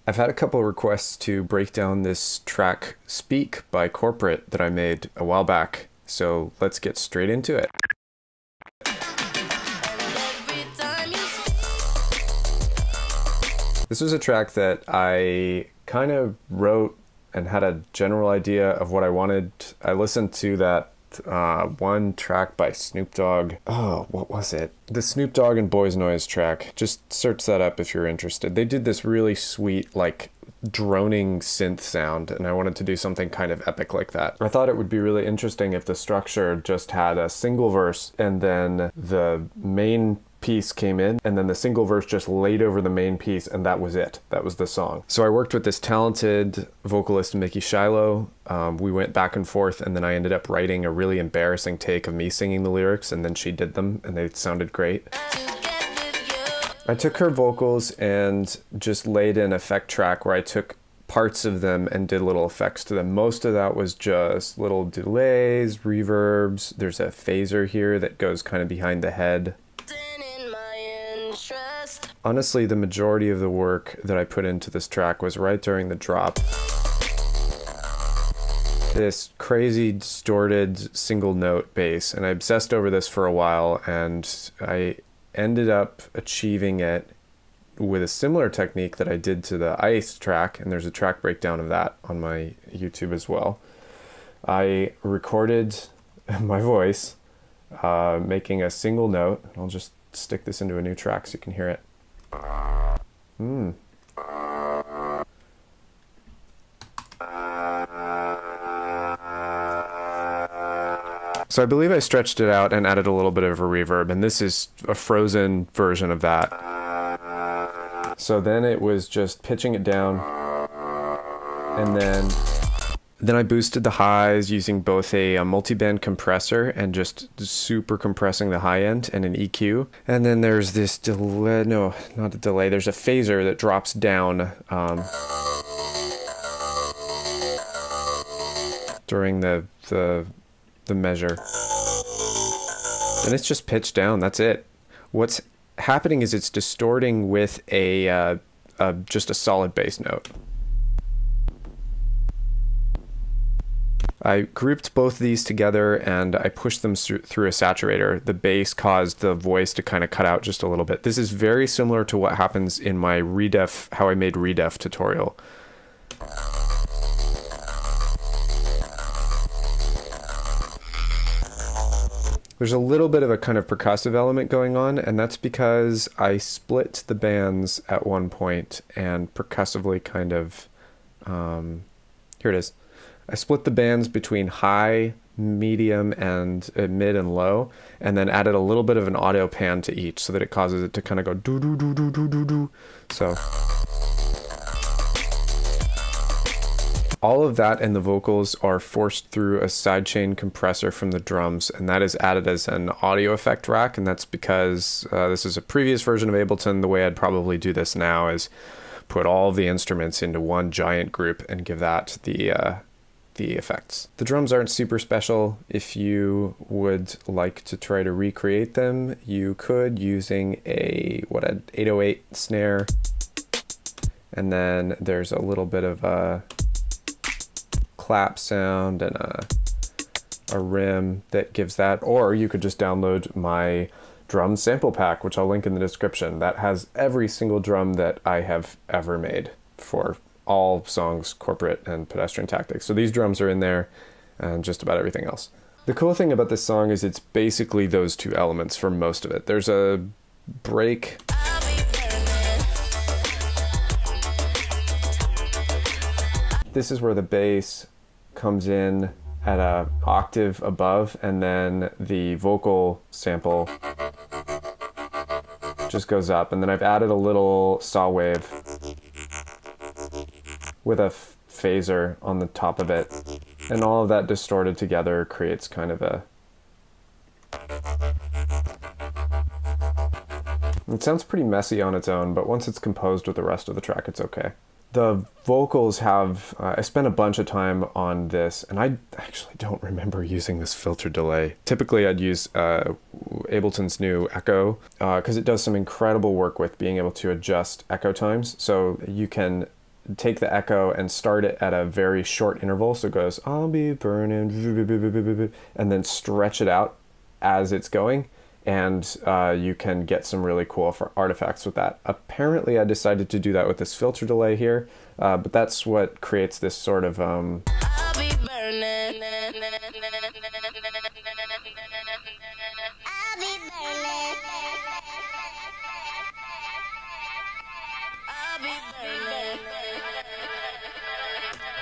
I've had a couple requests to break down this track Speak by Corporate that I made a while back, so let's get straight into it. This was a track that I kind of wrote and had a general idea of what I wanted. I listened to that one track by Snoop Dogg. Oh, what was it? The Snoop Dogg and Boys Noise track. Just search that up if you're interested. They did this really sweet, like, droning synth sound, and I wanted to do something kind of epic like that. I thought it would be really interesting if the structure just had a single verse and then the main piece came in and then the single verse just laid over the main piece, and that was it. That was the song. So I worked with this talented vocalist, Mickey Shiloh. We went back and forth, and then I ended up writing a really embarrassing take of me singing the lyrics, and then she did them, and they sounded great. I took her vocals and just laid in an effect track where I took parts of them and did little effects to them. Most of that was just little delays, reverbs. There's a phaser here that goes kind of behind the head. Honestly, the majority of the work that I put into this track was right during the drop. This crazy distorted single note bass, and I obsessed over this for a while, and I ended up achieving it with a similar technique that I did to the Ice track, and there's a track breakdown of that on my YouTube as well. I recorded my voice making a single note. I'll just stick this into a new track so you can hear it. So I believe I stretched it out and added a little bit of a reverb, and this is a frozen version of that. So then it was just pitching it down, and then I boosted the highs using both a multi-band compressor and just super compressing the high end and an EQ. And then there's this delay, no, not a delay, there's a phaser that drops down during the measure. And it's just pitched down, that's it. What's happening is it's distorting with just a solid bass note. I grouped both of these together and I pushed them through a saturator. The bass caused the voice to kind of cut out just a little bit. This is very similar to what happens in my redef, how I made redef tutorial. There's a little bit of a kind of percussive element going on, and that's because I split the bands at one point and percussively kind of, here it is. I split the bands between high, medium, and mid and low, and then added a little bit of an audio pan to each so that it causes it to kind of go do do do do do do do. So all of that and the vocals are forced through a sidechain compressor from the drums, and that is added as an audio effect rack, and that's because this is a previous version of Ableton. The way I'd probably do this now is put all of the instruments into one giant group and give that the effects. The drums aren't super special. If you would like to try to recreate them, you could using an 808 snare, and then there's a little bit of a clap sound and a rim that gives that, or you could just download my drum sample pack, which I'll link in the description. That has every single drum that I have ever made for all songs, Corporate and Pedestrian Tactics. So these drums are in there and just about everything else. The cool thing about this song is it's basically those two elements for most of it. There's a break. This is where the bass comes in at an octave above, and then the vocal sample just goes up, and then I've added a little saw wave with a phaser on the top of it, and all of that distorted together creates kind of a... It sounds pretty messy on its own, but once it's composed with the rest of the track, it's okay. The vocals have, I spent a bunch of time on this, and I actually don't remember using this filter delay. Typically I'd use Ableton's new Echo, because it does some incredible work with being able to adjust echo times. So you can take the echo and start it at a very short interval. So it goes, I'll be burning, and then stretch it out as it's going. And you can get some really cool artifacts with that. Apparently I decided to do that with this filter delay here, but that's what creates this sort of I'll be burning. I'll be burning. I'll be burning.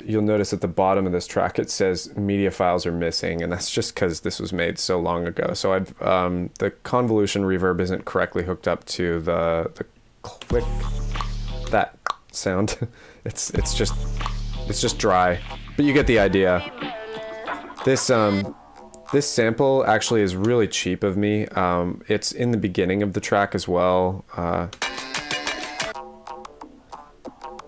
You'll notice at the bottom of this track it says media files are missing, and that's just because this was made so long ago. So I've the convolution reverb isn't correctly hooked up to the click, that sound. it's just dry, but you get the idea. This sample actually is really cheap of me. It's in the beginning of the track as well.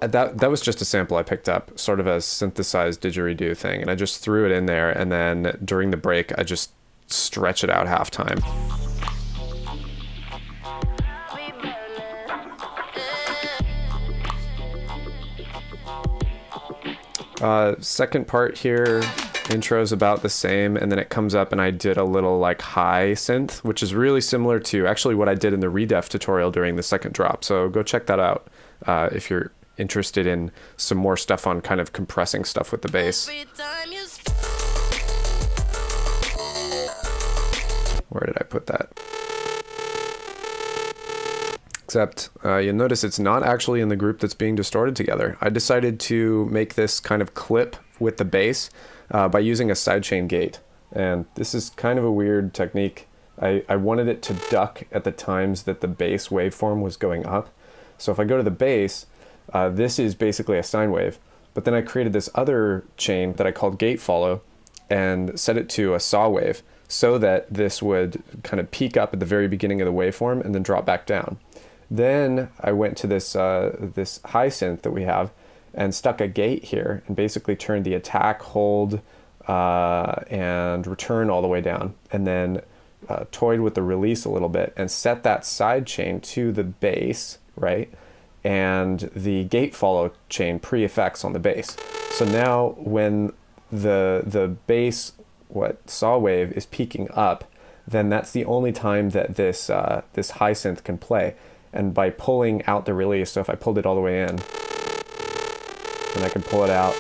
That was just a sample I picked up, sort of a synthesized didgeridoo thing, and I just threw it in there, and then during the break I just stretch it out half time. Second part here, intro's about the same, and then it comes up and I did a little like high synth, which is really similar to actually what I did in the redef tutorial during the second drop, so go check that out if you're interested in some more stuff on kind of compressing stuff with the bass. Where did I put that? Except you'll notice it's not actually in the group that's being distorted together. I decided to make this kind of clip with the bass by using a sidechain gate. And this is kind of a weird technique. I wanted it to duck at the times that the bass waveform was going up. So if I go to the bass, this is basically a sine wave, but then I created this other chain that I called gate follow and set it to a saw wave so that this would kind of peak up at the very beginning of the waveform and then drop back down. Then I went to this this high synth that we have and stuck a gate here and basically turned the attack, hold, and return all the way down, and then toyed with the release a little bit and set that side chain to the bass, right? And the gate follow chain pre-effects on the bass. So now when the bass saw wave is peaking up, then that's the only time that this this high synth can play. And by pulling out the release, so if I pulled it all the way in, then I can pull it out.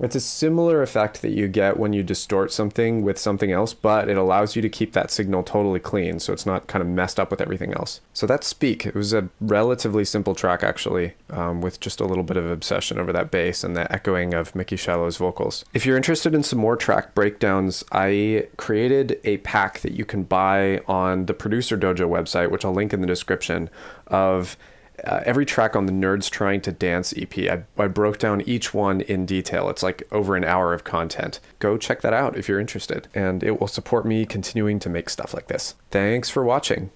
It's a similar effect that you get when you distort something with something else, but it allows you to keep that signal totally clean, so it's not kind of messed up with everything else. So that's Speak. It was a relatively simple track, actually, with just a little bit of obsession over that bass and the echoing of Mickey Shiloh's vocals. If you're interested in some more track breakdowns, I created a pack that you can buy on the Producer Dojo website, which I'll link in the description, of every track on the Nerds Trying to Dance EP. I broke down each one in detail. It's like over an hour of content. Go check that out if you're interested, and it will support me continuing to make stuff like this. Thanks for watching.